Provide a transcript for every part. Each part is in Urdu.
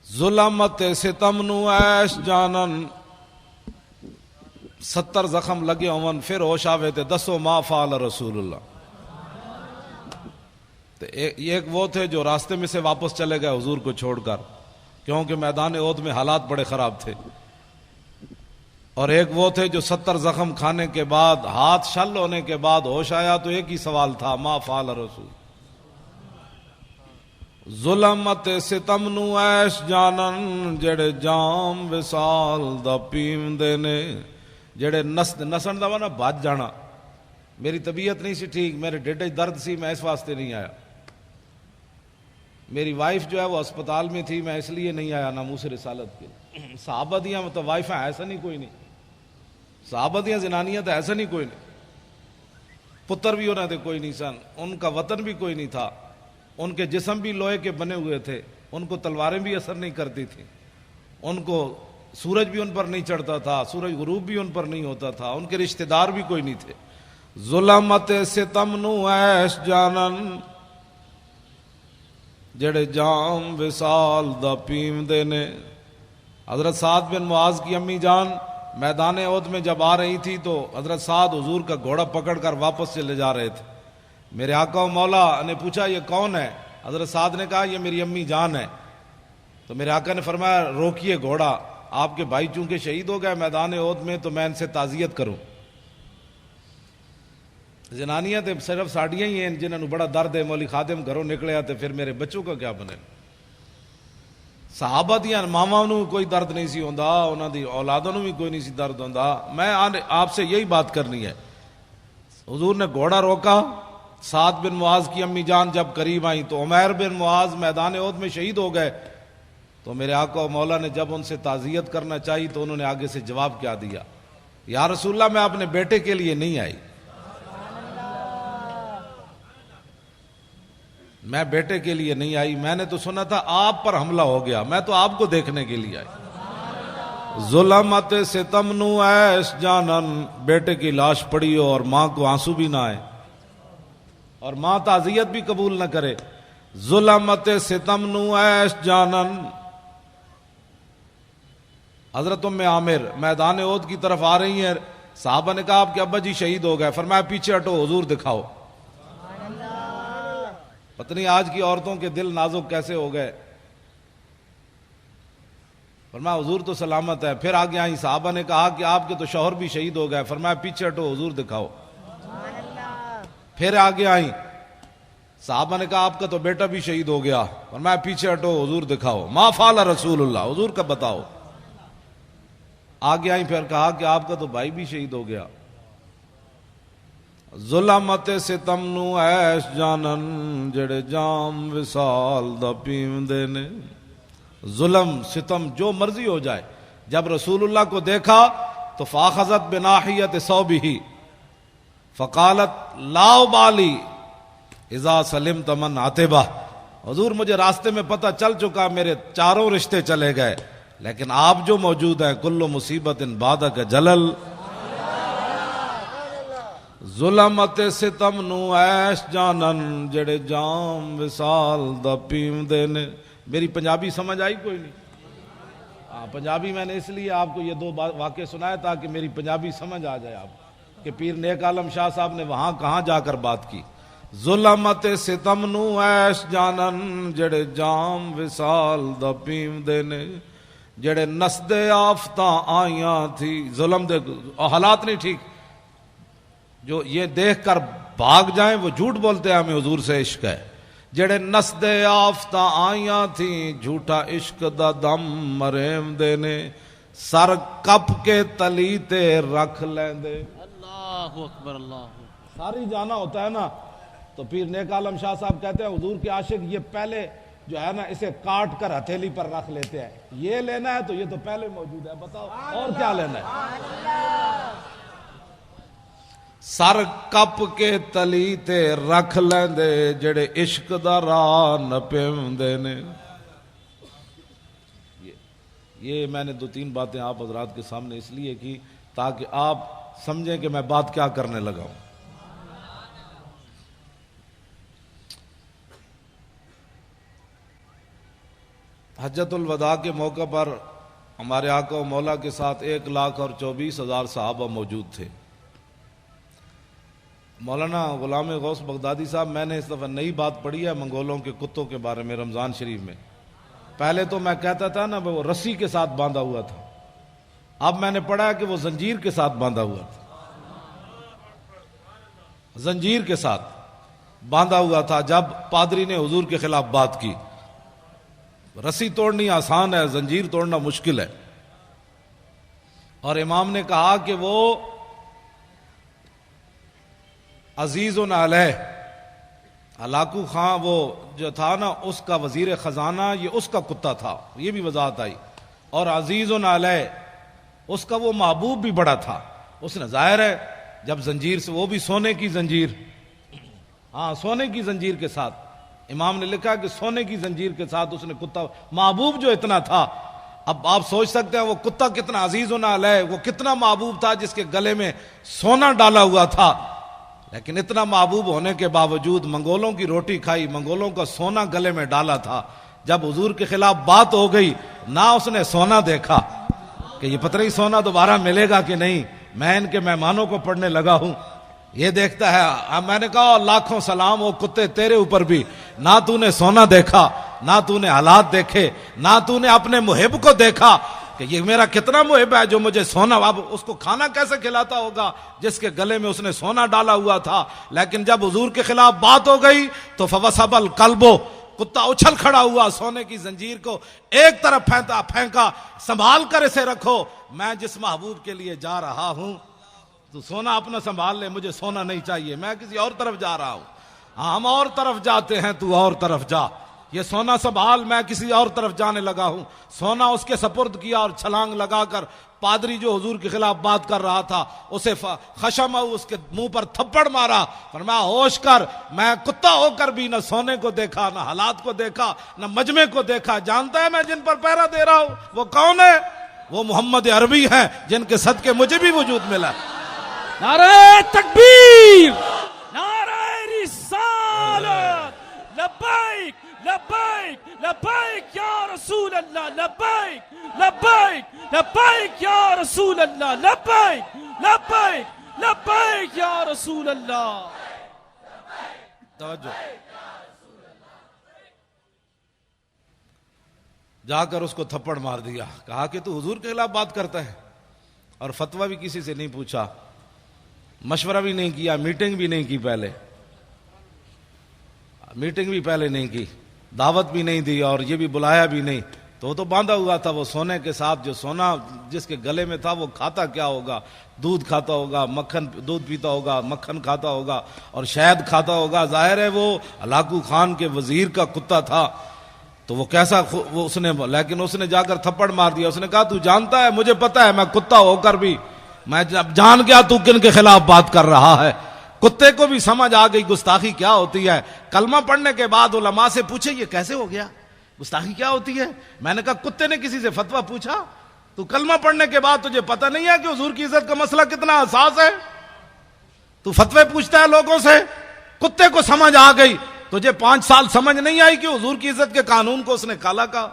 ظلمت ستم نو ایش جانن 70 زخم لگے ہون پھر ہوش آوے تے دسو ما فعل رسول اللہ. ایک وہ تھے جو راستے میں سے واپس چلے گئے حضور کو چھوڑ کر کیونکہ میدان احد میں حالات بڑے خراب تھے, اور ایک وہ تھے جو 70 زخم کھانے کے بعد ہاتھ شل ہونے کے بعد ہوش آیا تو ایک ہی سوال تھا ما فعل رسول. ظلمت ستم نو ایش جانن جڑے جام وصال دا پیوندے نے, جڑے نسن دا نا بھج جانا. میری طبیعت نہیں سی ٹھیک, میرے ڈیڈے درد سی, میں اس واسطے نہیں آیا. میری وائف جو ہے وہ اسپتال میں تھی, میں اس لیے نہیں آیا ناموس رسالت کے. صحابہ دیاں تو وائف ہیں ایسا نہیں کوئی نہیں, صحابہ دیاں زنانیاں تو ایسا نہیں کوئی نہیں, پتر بھی انہوں نے کوئی نہیں سن, ان کا وطن بھی کوئی نہیں تھا, ان کے جسم بھی لوہے کے بنے ہوئے تھے, ان کو تلواریں بھی اثر نہیں کرتی تھیں, ان کو سورج بھی ان پر نہیں چڑھتا تھا, سورج غروب بھی ان پر نہیں ہوتا تھا, ان کے رشتہ دار بھی کوئی نہیں تھے. ظلمت ستم نو ایش جانن جڑے جام وصال دا پیوندے نے. حضرت سعد بن معاذ کی امی جان میدان احد میں جب آ رہی تھی تو حضرت سعد حضور کا گھوڑا پکڑ کر واپس چلے جا رہے تھے. میرے آقا و مولا نے پوچھا یہ کون ہے؟ حضرت سعد نے کہا یہ میری امی جان ہے. تو میرے آقا نے فرمایا روکیے گھوڑا, آپ کے بھائی چونکہ شہید ہو گئے میدان احد میں تو میں ان سے تعزیت کروں. زنانیاں تے صرف ساڑیاں ہی ہیں جنہوں نے بڑا درد ہے, مولی خادم گھروں نکلیا تو پھر میرے بچوں کا کیا بنے. صحابہ دیاں ماواں نو کوئی درد نہیں سی ہوندا, انہاں دی اولادوں نو بھی کوئی نہیں سی درد ہوندا. میں آپ سے یہی بات کرنی ہے. حضور نے گھوڑا روکا, سعد بن معاذ کی امی جان جب قریب آئیں تو عمیر بن معاذ میدان احد میں شہید ہو گئے. تو میرے آقا و مولا نے جب ان سے تعزیت کرنا چاہی تو انہوں نے آگے سے جواب کیا دیا, یا رسول اللہ میں اپنے بیٹے کے لیے نہیں آئی, میں بیٹے کے لیے نہیں آئی, میں نے تو سنا تھا آپ پر حملہ ہو گیا, میں تو آپ کو دیکھنے کے لیے آئی. ظلمت ستم نو ایش جانن, بیٹے کی لاش پڑی ہو اور ماں کو آنسو بھی نہ آئے اور ماں تعزیت بھی قبول نہ کرے. ظلمت ستم نو ایش جانن. حضرت ام عامر میدان احد کی طرف آ رہی ہیں, صحابہ نے کہا آپ کے ابا جی شہید ہو گئے, فرمایا پیچھے ہٹو حضور دکھاؤ. پتہ نہیں آج کی عورتوں کے دل نازک کیسے ہو گئے. فرمایا حضور تو سلامت ہے. پھر آگے آئیں, صحابہ نے کہا کہ آپ کے تو شوہر بھی شہید ہو گئے, فرمایا پیچھے ہٹو حضور دکھاؤ. پھر آگے آئیں, صحابہ نے کہا آپ کا تو بیٹا بھی شہید ہو گیا, فرمایا پیچھے ہٹو حضور دکھاؤ. ما فعل رسول اللہ, حضور کا بتاؤ. آگے آئیں, پھر کہا کہ آپ کا تو بھائی بھی شہید ہو گیا. ظلمت ستم نو ایش جانن جڑے جام وصال دا پیوندے نے. ظلم ستم جو مرضی ہو جائے, جب رسول اللہ کو دیکھا تو فاخذت بناحیت ثوبہ فقالت لا ابالی اذا سلمت من عتبہ. حضور مجھے راستے میں پتہ چل چکا, میرے چاروں رشتے چلے گئے, لیکن آپ جو موجود ہیں کل مصیبت بعدک جلل. ظلمت ستم نو ایش جانن جڑے جام وصال دا پیوندے نے. میری پنجابی سمجھ آئی کوئی نہیں؟ پنجابی میں نے اس لیے آپ کو یہ دو واقعے سنایا تاکہ میری پنجابی سمجھ آ جائے آپ کہ پیر نیک عالم شاہ صاحب نے وہاں کہاں جا کر بات کی. ظلمت ستم نو ایش جانن جڑے جام وصال دا پیوندے نے. جڑے نسدے آفتاں آئیاں تھی, ظلم دے حالات نہیں ٹھیک, جو یہ دیکھ کر بھاگ جائیں وہ جھوٹ بولتے ہیں ہمیں حضور سے عشق ہے. جڑے نسدے آفتاں آئیاں تھیں جھوٹا عشق دا دم مریم دے نے, سر کپ کے تلی تے رکھ لیندے. اللہ اکبر, اللہ ساری جانا ہوتا ہے نا. تو پیر نیک عالم شاہ صاحب کہتے ہیں حضور کے عاشق یہ پہلے جو ہے نا اسے کاٹ کر ہتھیلی پر رکھ لیتے ہیں, یہ لینا ہے تو یہ تو پہلے موجود ہے, بتاؤ اور کیا لینا ہے. سر کپ کے تلی تے رکھ لیندے جڑے عشق دا راہ نہ پیوندے نے. یہ میں نے 2-3 باتیں آپ حضرات کے سامنے اس لیے کی تاکہ آپ سمجھیں کہ میں بات کیا کرنے لگا ہوں. حجۃ الوداع کے موقع پر ہمارے آقا و مولا کے ساتھ 1,24,000 صحابہ موجود تھے۔ مولانا غلام غوث بغدادی صاحب، میں نے اس دفعہ نئی بات پڑھی ہے منگولوں کے کتوں کے بارے میں رمضان شریف میں۔ پہلے تو میں کہتا تھا نا وہ رسی کے ساتھ باندھا ہوا تھا، اب میں نے پڑھا کہ وہ زنجیر کے ساتھ باندھا ہوا تھا، زنجیر کے ساتھ باندھا ہوا تھا جب پادری نے حضور کے خلاف بات کی۔ رسی توڑنی آسان ہے، زنجیر توڑنا مشکل ہے۔ اور امام نے کہا کہ وہ عزیز علیہ، ہلاکو خان وہ جو تھا نا اس کا وزیر خزانہ، یہ اس کا کتا تھا، یہ بھی وضاحت آئی۔ اور عزیز علیہ اس کا وہ محبوب بھی بڑا تھا، اس نے ظاہر ہے جب زنجیر سے، وہ بھی سونے کی زنجیر، ہاں سونے کی زنجیر کے ساتھ، امام نے لکھا کہ سونے کی زنجیر کے ساتھ اس نے کتا، محبوب جو اتنا تھا۔ اب آپ سوچ سکتے ہیں وہ کتا کتنا عزیز علیہ، وہ کتنا محبوب تھا جس کے گلے میں سونا ڈالا ہوا تھا، لیکن اتنا محبوب ہونے کے باوجود منگولوں کی روٹی کھائی، منگولوں کا سونا گلے میں ڈالا تھا۔ جب حضور کے خلاف بات ہو گئی، نہ اس نے سونا دیکھا کہ یہ پتہ نہیں سونا دوبارہ ملے گا کہ نہیں، میں ان کے مہمانوں کو پڑھنے لگا ہوں، یہ دیکھتا ہے۔ اب میں نے کہا لاکھوں سلام ہو کتے تیرے اوپر بھی، نہ تو نے سونا دیکھا، نہ تو نے حالات دیکھے، نہ تو نے اپنے محب کو دیکھا کہ یہ میرا کتنا محب ہے جو مجھے سونا، اب اس کو کھانا کیسے کھلاتا ہوگا جس کے گلے میں اس نے سونا ڈالا ہوا تھا۔ لیکن جب حضور کے خلاف بات ہو گئی تو فوسب القلب، کتا اچھل کھڑا ہوا، سونے کی زنجیر کو ایک طرف پھینکا، سنبھال کر اسے رکھو، میں جس محبوب کے لیے جا رہا ہوں تو سونا اپنا سنبھال لے، مجھے سونا نہیں چاہیے، میں کسی اور طرف جا رہا ہوں۔ ہاں ہم اور طرف جاتے ہیں، تو اور طرف جا، یہ سونا سنبھال، میں کسی اور طرف جانے لگا ہوں۔ سونا اس کے سپرد کیا اور چھلانگ لگا کر پادری جو حضور کے خلاف بات کر رہا تھا اسے خشم، اس کے منہ پر تھپڑ مارا، فرمایا ہوش کر، میں کتا ہو کر بھی نہ سونے کو دیکھا، نہ حالات کو دیکھا، نہ مجمع کو دیکھا، جانتا ہے میں جن پر پہرا دے رہا ہوں وہ کون ہے؟ وہ محمد عربی ہیں جن کے صدقے مجھے بھی وجود ملا۔ نعرہ تکبیر، نعرہ رسالت، لبیک لبیک لبیک یا رسول اللہ، لبیک لبیک لبیک یا رسول اللہ، لبیک لبیک لبیک یا رسول اللہ۔ توجہ، جا کر اس کو تھپڑ مار دیا، کہا کہ تو حضور کے خلاف بات کرتا ہے، اور فتویٰ بھی کسی سے نہیں پوچھا، مشورہ بھی نہیں کیا، میٹنگ بھی نہیں کی، پہلے میٹنگ بھی پہلے نہیں کی، دعوت بھی نہیں دی، اور یہ بھی بلایا بھی نہیں، تو وہ تو باندھا ہوا تھا وہ سونے کے ساتھ، جو سونا جس کے گلے میں تھا وہ کھاتا کیا ہوگا؟ دودھ کھاتا ہوگا، مکھن، دودھ پیتا ہوگا، مکھن کھاتا ہوگا اور شہد کھاتا ہوگا، ظاہر ہے وہ ہلاکو خان کے وزیر کا کتا تھا، تو وہ کیسا وہ اس نے، لیکن اس نے جا کر تھپڑ مار دیا۔ اس نے کہا تو جانتا ہے، مجھے پتا ہے، میں کتا ہو کر بھی میں جب جان گیا تو کن کے خلاف بات کر رہا ہے۔ کتے کو بھی سمجھ آ گئی گستاخی کیا ہوتی ہے۔ کلمہ پڑھنے کے بعد علماء سے پوچھے یہ کیسے ہو گیا، گستاخی کیا ہوتی ہے؟ میں نے کہا کتے نے کسی سے فتویٰ پوچھا؟ تو کلمہ پڑھنے کے بعد تجھے پتہ نہیں ہے کہ حضور کی عزت کا مسئلہ کتنا حساس ہے؟ تو فتوے پوچھتا ہے لوگوں سے؟ کتے کو سمجھ آ گئی، تجھے 5 سال سمجھ نہیں آئی کہ حضور کی عزت کے قانون کو اس نے کالا کہا؟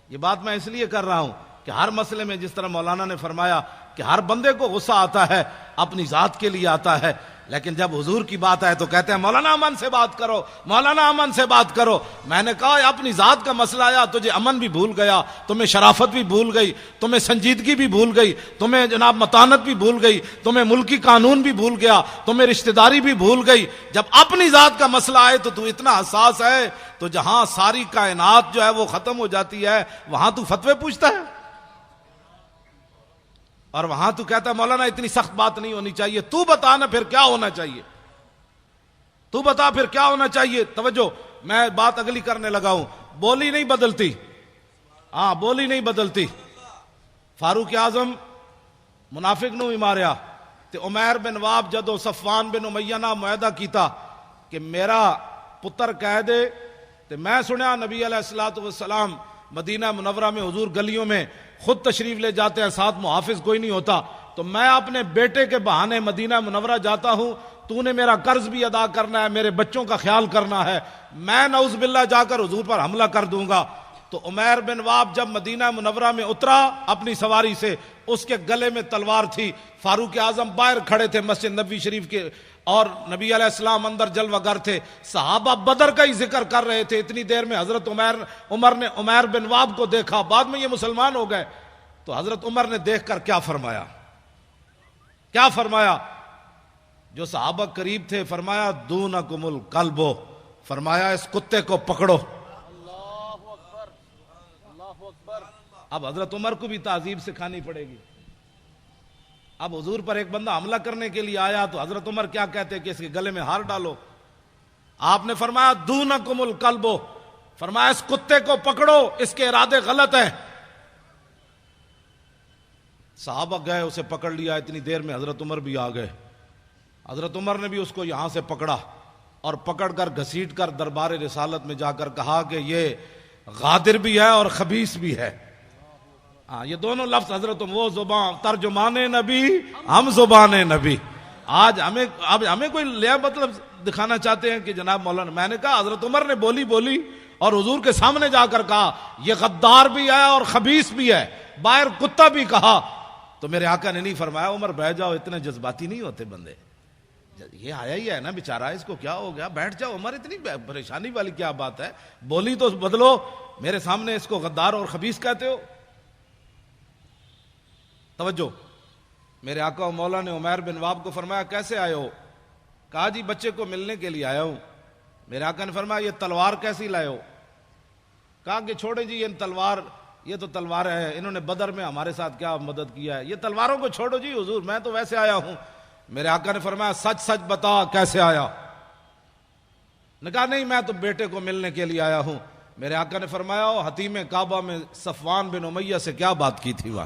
یہ بات میں اس لیے کر رہا ہوں کہ ہر مسئلے میں جس طرح مولانا نے فرمایا کہ ہر بندے کو غصہ آتا ہے، اپنی ذات کے لیے آتا ہے، لیکن جب حضور کی بات آئے تو کہتے ہیں مولانا امن سے بات کرو، مولانا امن سے بات کرو۔ میں نے کہا اپنی ذات کا مسئلہ آیا، تجھے امن بھی بھول گیا، تمہیں شرافت بھی بھول گئی، تمہیں سنجیدگی بھی بھول گئی، تمہیں جناب متانت بھی بھول گئی، تمہیں ملکی قانون بھی بھول گیا، تمہیں رشتہ داری بھی بھول گئی۔ جب اپنی ذات کا مسئلہ آئے تو اتنا حساس ہے، تو جہاں ساری کائنات جو ہے وہ ختم ہو جاتی ہے وہاں تو فتوے پوچھتا ہے، اور وہاں تو کہتا ہے مولانا اتنی سخت بات نہیں ہونی چاہیے، تو بتا نا پھر کیا ہونا چاہیے، تو بتا پھر کیا ہونا چاہیے۔ توجہ، میں بات اگلی کرنے لگا ہوں، بولی نہیں بدلتی، ہاں بولی نہیں بدلتی۔ فاروق اعظم منافق نو ہی ماریا تے عمیر بن واب جدو صفوان بن امیہ نہ معاہدہ کیتا کہ میرا پتر کہہ دے، تے میں سنیا نبی علیہ الصلوۃ والسلام مدینہ منورہ میں حضور گلیوں میں خود تشریف لے جاتے ہیں، ساتھ محافظ کوئی نہیں ہوتا، تو میں اپنے بیٹے کے بہانے مدینہ منورہ جاتا ہوں، تو نے میرا قرض بھی ادا کرنا ہے، میرے بچوں کا خیال کرنا ہے، میں نعوذ باللہ جا کر حضور پر حملہ کر دوں گا۔ تو عمیر بن واب جب مدینہ منورہ میں اترا اپنی سواری سے، اس کے گلے میں تلوار تھی۔ فاروق اعظم باہر کھڑے تھے مسجد نبوی شریف کے، اور نبی علیہ السلام اندر جلوہ گر تھے۔ صحابہ بدر کا ہی ذکر کر رہے تھے، اتنی دیر میں حضرت عمر نے عمیر بن واب کو دیکھا، بعد میں یہ مسلمان ہو گئے۔ تو حضرت عمر نے دیکھ کر کیا فرمایا؟ کیا فرمایا؟ جو صحابہ قریب تھے، فرمایا دونکم الکلب، فرمایا اس کتے کو پکڑو۔ اب حضرت عمر کو بھی تعذیب سکھانی پڑے گی۔ اب حضور پر ایک بندہ حملہ کرنے کے لیے آیا تو حضرت عمر کیا کہتے کہ اس کے گلے میں ہار ڈالو؟ آپ نے فرمایا دونکم الکلب، فرمایا اس کتے کو پکڑو، اس کے ارادے غلط ہیں۔ صحابہ گئے، اسے پکڑ لیا، اتنی دیر میں حضرت عمر بھی آ گئے۔ حضرت عمر نے بھی اس کو یہاں سے پکڑا اور پکڑ کر گھسیٹ کر دربار رسالت میں جا کر کہا کہ یہ غادر بھی ہے اور خبیث بھی ہے۔ ہاں، یہ دونوں لفظ حضرت وہ زبان ترجمان نبی، ہم زبان نبی۔ آج ہمیں کوئی لیا مطلب دکھانا چاہتے ہیں کہ جناب مولانا، میں نے کہا حضرت عمر نے بولی اور حضور کے سامنے جا کر کہا یہ غدار بھی ہے اور خبیث بھی ہے، باہر کتا بھی کہا۔ تو میرے آقا نے نہیں فرمایا عمر بیٹھ جاؤ، اتنے جذباتی نہیں ہوتے بندے، یہ آیا ہی ہے نا بیچارہ، اس کو کیا ہو گیا، بیٹھ جاؤ عمر، اتنی پریشانی والی کیا بات ہے، بولی تو بدلو، میرے سامنے اس کو غدار اور خبیث کہتے ہو۔ توجہ، میرے آقا و مولا نے عمیر بن واب کو فرمایا کیسے آئے ہو؟ کہا جی بچے کو ملنے کے لیے آیا ہوں۔ میرے آقا نے فرمایا یہ تلوار کیسی لائے ہو؟ کہا کہ چھوڑے جی یہ تلوار، یہ تو تلوار ہے، انہوں نے بدر میں ہمارے ساتھ کیا مدد کیا ہے، یہ تلواروں کو چھوڑو جی حضور، میں تو ویسے آیا ہوں۔ میرے آقا نے فرمایا سچ سچ بتا کیسے آیا؟ نے کہا نہیں میں تو بیٹے کو ملنے کے لیے آیا ہوں۔ میرے آقا نے فرمایا حتیم کعبہ میں صفوان بن امیہ سے کیا بات کی تھی وہاں؟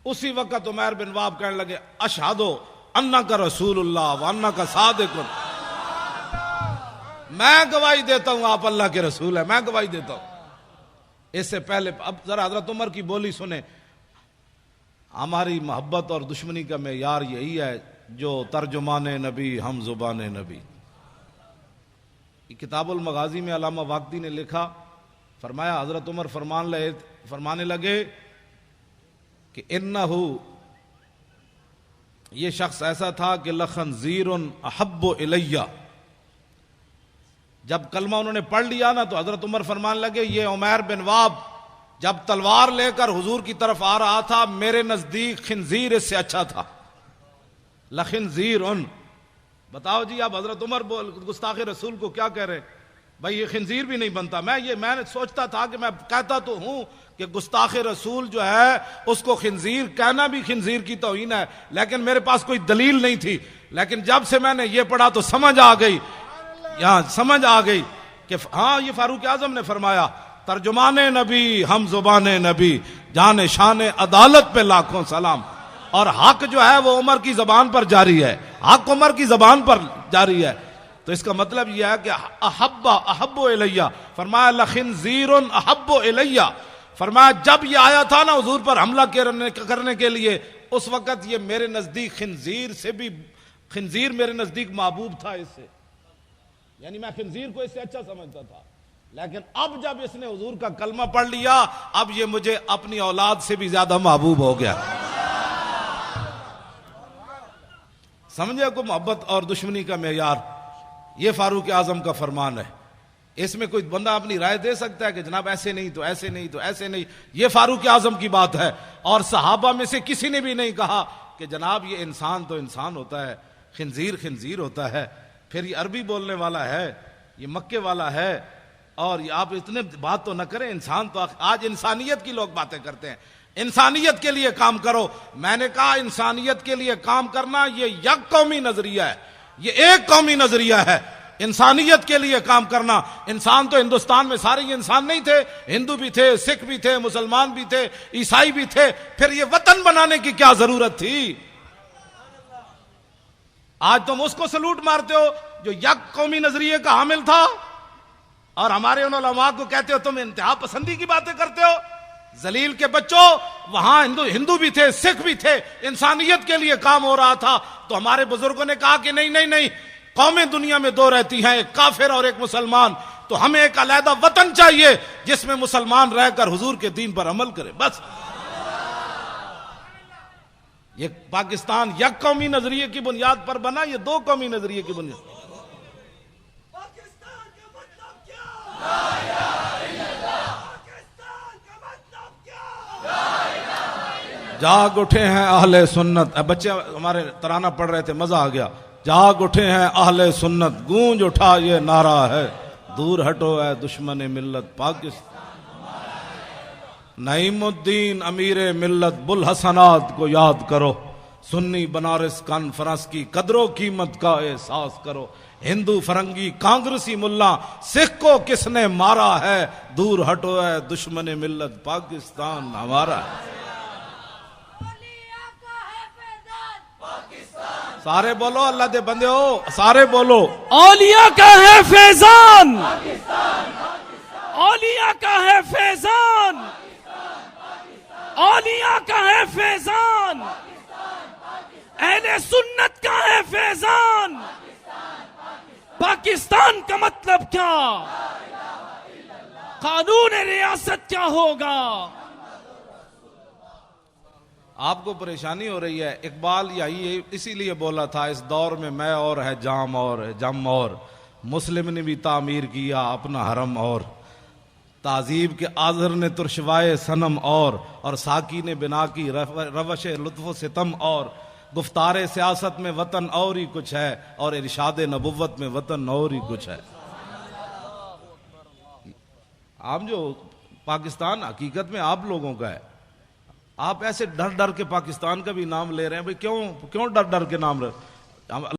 اسی وقت عمیر بن واب کہنے لگے اشہد انک رسول اللہ وانک صادق، میں گواہی دیتا ہوں آپ اللہ کے رسول ہیں، میں گواہی دیتا ہوں۔ اس سے پہلے اب ذرا حضرت عمر کی بولی سنیں۔ ہماری محبت اور دشمنی کا معیار یہی ہے جو ترجمان نبی ہم زبان نبی۔ کتاب المغازی میں علامہ واقدی نے لکھا، فرمایا حضرت عمر فرمانے لگے کہ انہو، یہ شخص ایسا تھا کہ لخنزیر احب الیہ، جب کلمہ انہوں نے پڑھ لیا نا تو حضرت عمر فرمان لگے یہ عمیر بن واب جب تلوار لے کر حضور کی طرف آ رہا تھا میرے نزدیک خنزیر اس سے اچھا تھا۔ لخنزیر، بتاؤ جی اب حضرت عمر گستاخ رسول کو کیا کہہ رہے؟ بھائی یہ خنزیر بھی نہیں بنتا۔ میں نے سوچتا تھا کہ میں کہتا تو ہوں کہ گستاخ رسول جو ہے اس کو خنزیر کہنا بھی خنزیر کی توہین ہے، لیکن میرے پاس کوئی دلیل نہیں تھی، لیکن جب سے میں نے یہ پڑھا تو سمجھ آ گئی، یہاں سمجھ آ گئی کہ ہاں یہ فاروق اعظم نے فرمایا ترجمان نبی ہم زبان نبی، جان شان عدالت پہ لاکھوں سلام۔ اور حق جو ہے وہ عمر کی زبان پر جاری ہے، حق عمر کی زبان پر جاری ہے۔ تو اس کا مطلب یہ ہے کہ احب الیہ، فرمایا لخنزیر احب الیہ، فرمایا جب یہ آیا تھا نا حضور پر حملہ کرنے کے لیے اس وقت یہ میرے نزدیک خنزیر سے بھی، خنزیر میرے نزدیک محبوب تھا اس سے، یعنی میں خنزیر کو اس سے اچھا سمجھتا تھا، لیکن اب جب اس نے حضور کا کلمہ پڑھ لیا اب یہ مجھے اپنی اولاد سے بھی زیادہ محبوب ہو گیا۔ سمجھے کو محبت اور دشمنی کا معیار، یہ فاروق اعظم کا فرمان ہے۔ اس میں کوئی بندہ اپنی رائے دے سکتا ہے کہ جناب ایسے نہیں تو ایسے نہیں تو ایسے نہیں، یہ فاروق اعظم کی بات ہے۔ اور صحابہ میں سے کسی نے بھی نہیں کہا کہ جناب یہ انسان تو انسان ہوتا ہے، خنزیر خنزیر ہوتا ہے، پھر یہ عربی بولنے والا ہے، یہ مکے والا ہے، اور یہ آپ اتنے بات تو نہ کریں، انسان تو آج انسانیت کی لوگ باتیں کرتے ہیں، انسانیت کے لیے کام کرو۔ میں نے کہا انسانیت کے لیے کام کرنا یہ یک قومی نظریہ ہے، یہ ایک قومی نظریہ ہے، انسانیت کے لیے کام کرنا۔ انسان تو ہندوستان میں سارے انسان نہیں تھے، ہندو بھی تھے، سکھ بھی تھے، مسلمان بھی تھے، عیسائی بھی تھے، پھر یہ وطن بنانے کی کیا ضرورت تھی؟ آج تم اس کو سلوٹ مارتے ہو جو یک قومی نظریے کا حامل تھا، اور ہمارے ان علماء کو کہتے ہو تم انتہا پسندی کی باتیں کرتے ہو۔ ذلیل کے بچوں، وہاں ہندو بھی تھے، سکھ بھی تھے، انسانیت کے لیے کام ہو رہا تھا، تو ہمارے بزرگوں نے کہا کہ نہیں نہیں نہیں، قومیں دنیا میں دو رہتی ہیں، ایک کافر اور ایک مسلمان، تو ہمیں ایک علیحدہ وطن چاہیے جس میں مسلمان رہ کر حضور کے دین پر عمل کرے. بس یہ پاکستان یک قومی نظریے کی بنیاد پر بنا، یہ دو قومی نظریے کی بنیاد. پاکستان کا مطلب کیا؟ پاکستان کا مطلب کیا؟ جاگ اٹھے ہیں اہل سنت. بچے ہمارے ترانہ پڑھ رہے تھے، مزہ آ گیا. جاگ اٹھے ہیں اہل سنت، گونج اٹھا یہ نعرہ ہے، دور ہٹو اے دشمن ملت پاکستان. نعیم الدین امیر ملت بوالحسنات کو یاد کرو، سنی بنارس کانفرنس کی قدر و قیمت کا احساس کرو. ہندو فرنگی کانگریسی ملا سکھ کو کس نے مارا ہے، دور ہٹو اے دشمن ملت پاکستان ہمارا ہے. سارے بولو، اللہ دے بندے ہو، سارے بولو. اولیاء کا ہے فیضان، اولیاء کا ہے فیضان، اولیاء کا ہے فیضان، اہل سنت کا ہے فیضان. پاکستان کا مطلب کیا؟ قانون ریاست کیا ہوگا؟ آپ کو پریشانی ہو رہی ہے. اقبال یہی اسی لیے بولا تھا، اس دور میں میں اور ہے جام اور ہے جم اور، مسلم نے بھی تعمیر کیا اپنا حرم اور، تعذیب کے آذر نے ترشوائے صنم اور ساکی نے بنا کی روش لطف و ستم اور، گفتار سیاست میں وطن اور ہی کچھ ہے، اور ارشاد نبوت میں وطن اور ہی کچھ ہے. آپ جو پاکستان حقیقت میں آپ لوگوں کا ہے. آپ ایسے ڈر ڈر کے پاکستان کا بھی نام لے رہے ہیں. بھئی کیوں ڈر ڈر کے نام رہے؟